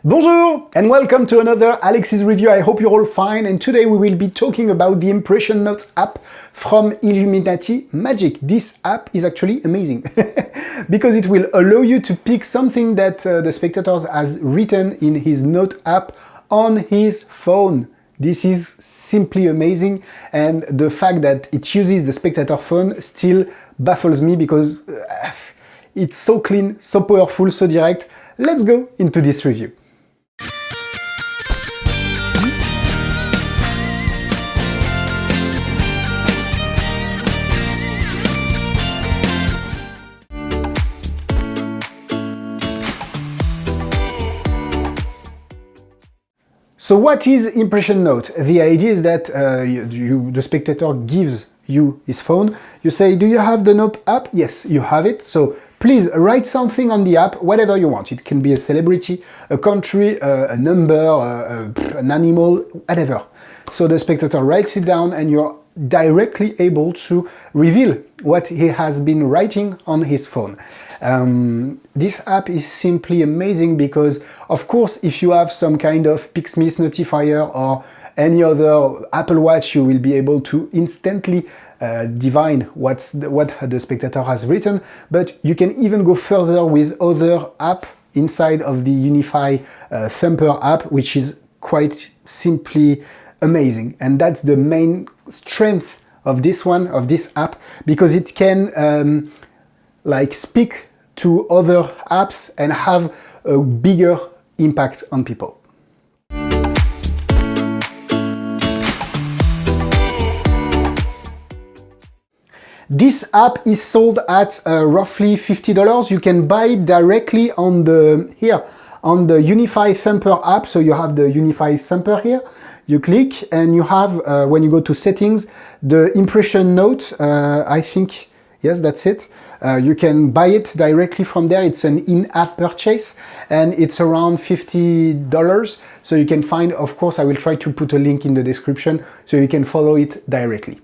Bonjour and welcome to another Alexis Review. I hope you're all fine, and today we will be talking about the Impression Notes app from Illuminati Magic. This app is actually amazing because it will allow you to pick something that the spectator has written in his note app on his phone. This is simply amazing, and the fact that it uses the spectator phone still baffles me because it's so clean, so powerful, so direct. Let's go into this review. So what is Impression Note? The idea is that the spectator gives you his phone. You say, do you have the Note app? Yes, you have it. So please write something on the app, whatever you want. It can be a celebrity, a country, a number, an animal, whatever. So the spectator writes it down and you're directly able to reveal what he has been writing on his phone. This app is simply amazing because, of course, if you have some kind of Pixmis notifier or any other Apple Watch, you will be able to instantly divine what the spectator has written. But you can even go further with other app inside of the Unify Thumper app, which is quite simply amazing. And that's the main strength of this app, because it can like speak to other apps and have a bigger impact on people. This app is sold at roughly $50. You can buy it directly on the Unify Thumper app. So you have the Unify Thumper here. You click and you have, when you go to settings, the Impression Note, I think, yes, that's it. You can buy it directly from there. It's an in-app purchase and it's around $50. So you can find, of course, I will try to put a link in the description so you can follow it directly.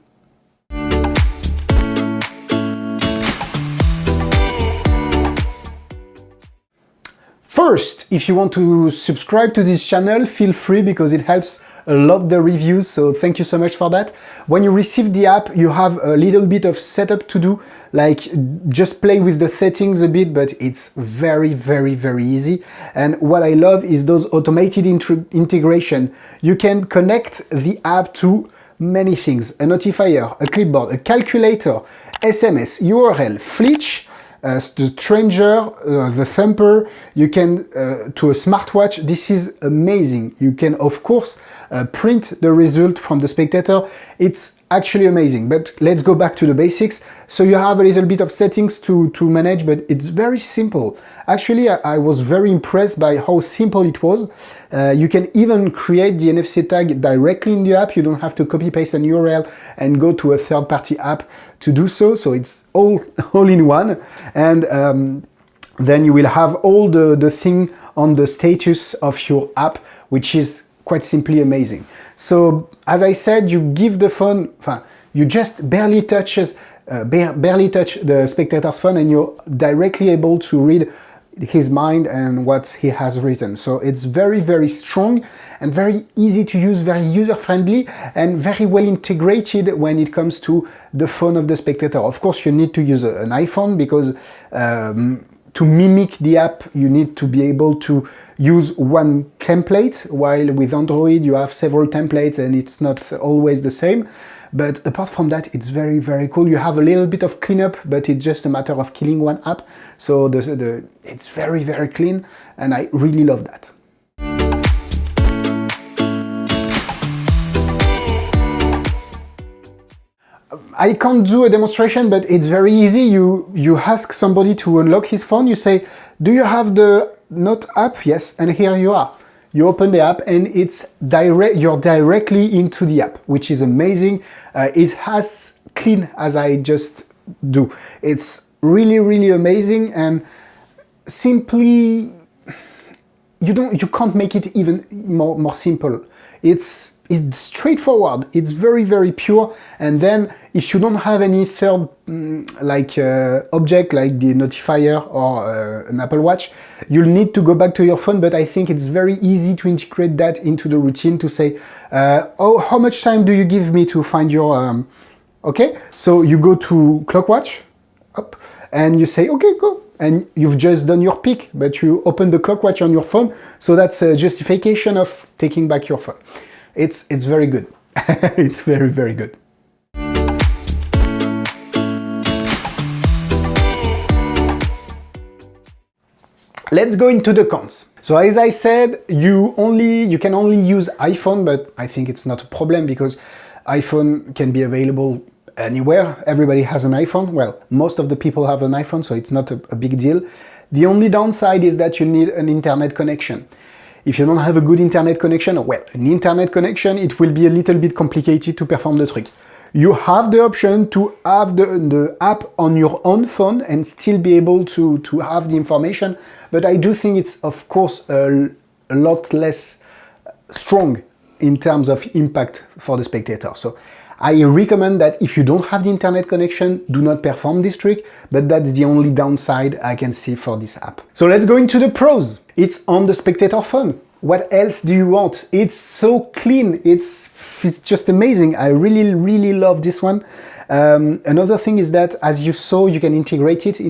First, if you want to subscribe to this channel, feel free because it helps a lot the reviews, so thank you so much for that. When you receive the app, you have a little bit of setup to do, like just play with the settings a bit, but it's very, very, very easy. And what I love is those automated integration. You can connect the app to many things: a notifier, a clipboard, a calculator, SMS, URL, Flitch, the stranger, the thumper, you can to a smartwatch. This is amazing. You can, of course, print the result from the spectator. It's actually amazing, but let's go back to the basics. So you have a little bit of settings to manage, but it's very simple. Actually, I was very impressed by how simple it was. You can even create the NFC tag directly in the app. You don't have to copy paste an URL and go to a third-party app to do so. So it's all in one. And then you will have all the thing on the status of your app, which is quite simply amazing. So as I said, you give the phone, you just barely touch the spectator's phone and you're directly able to read his mind and what he has written. So it's very, very strong and very easy to use, very user-friendly and very well integrated when it comes to the phone of the spectator. Of course, you need to use an iPhone because to mimic the app, you need to be able to use one template, while with Android you have several templates and it's not always the same. But apart from that, it's very, very cool. You have a little bit of cleanup, but it's just a matter of killing one app. So it's very, very clean, and I really love that. I can't do a demonstration, but it's very easy. You ask somebody to unlock his phone. You say, do you have the Note app? Yes, and here you are. You open the app and you're directly into the app, which is amazing. It's as clean as I just do. It's really, really amazing, and simply you can't make it even more simple. It's It's straightforward. It's very, very pure. And then if you don't have any third object like the notifier or an Apple Watch, you'll need to go back to your phone. But I think it's very easy to integrate that into the routine to say, oh, how much time do you give me to find your... okay, so you go to ClockWatch, up, and you say, okay, go. And you've just done your pick, but you open the ClockWatch on your phone. So that's a justification of taking back your phone. It's very good. It's very, very good. Let's go into the cons. So as I said, you can only use iPhone, but I think it's not a problem because iPhone can be available anywhere. Everybody has an iPhone. Well, most of the people have an iPhone, so it's not a big deal. The only downside is that you need an internet connection. If you don't have a good internet connection, well, an internet connection, it will be a little bit complicated to perform the trick. You have the option to have the app on your own phone and still be able to have the information, but I do think it's, of course, a lot less strong in terms of impact for the spectator. So I recommend that if you don't have the internet connection, do not perform this trick, but that's the only downside I can see for this app. So let's go into the pros. It's on the spectator phone. What else do you want? It's so clean. It's just amazing. I really, really love this one. Another thing is that, as you saw, you can integrate it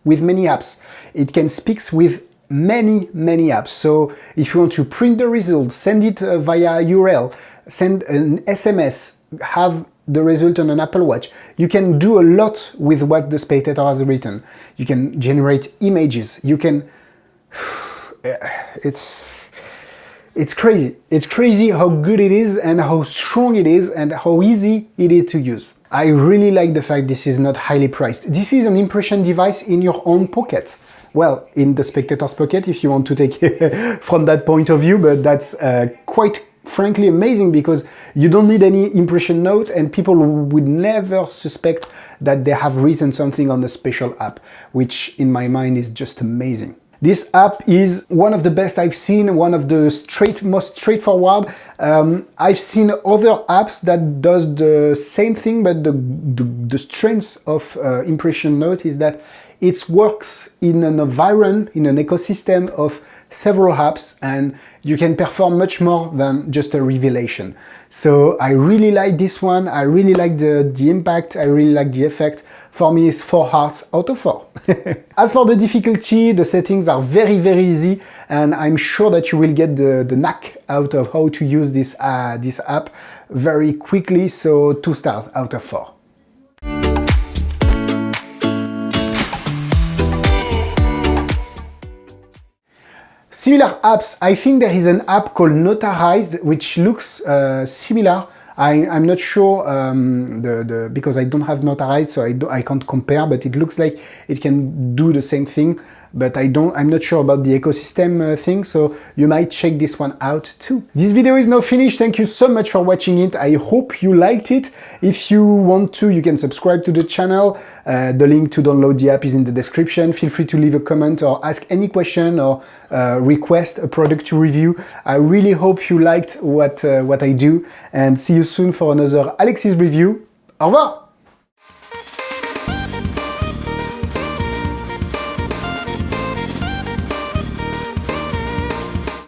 with many apps. It can speak with many, many apps. So if you want to print the results, send it via URL, send an SMS, have the result on an Apple Watch. You can do a lot with what the spectator has written. You can generate images. You can... It's crazy. It's crazy how good it is and how strong it is and how easy it is to use. I really like the fact this is not highly priced. This is an impression device in your own pocket. Well, in the spectator's pocket, if you want to take it from that point of view, but that's quite frankly amazing because you don't need any impression note and people would never suspect that they have written something on a special app, which in my mind is just amazing. This app is one of the best I've seen, one of the most straightforward. I've seen other apps that does the same thing, but the strength of impression note is that it works in an environment, in an ecosystem of several apps, and you can perform much more than just a revelation. So I really like this one. I really like the impact. I really like the effect. For me, it's 4 hearts out of 4. As for the difficulty, the settings are very, very easy, and I'm sure that you will get the knack out of how to use this app very quickly. So 2 stars out of 4. Similar apps, I think there is an app called Notarized, which looks similar. I'm not sure because I don't have Notarized, so I can't compare, but it looks like it can do the same thing. But I'm not sure about the ecosystem thing, so you might check this one out too. This video is now finished. Thank you so much for watching it. I hope you liked it. If you want to, you can subscribe to the channel. The link to download the app is in the description. Feel free to leave a comment or ask any question or request a product to review. I really hope you liked what I do, and see you soon for another Alexis review. Au revoir!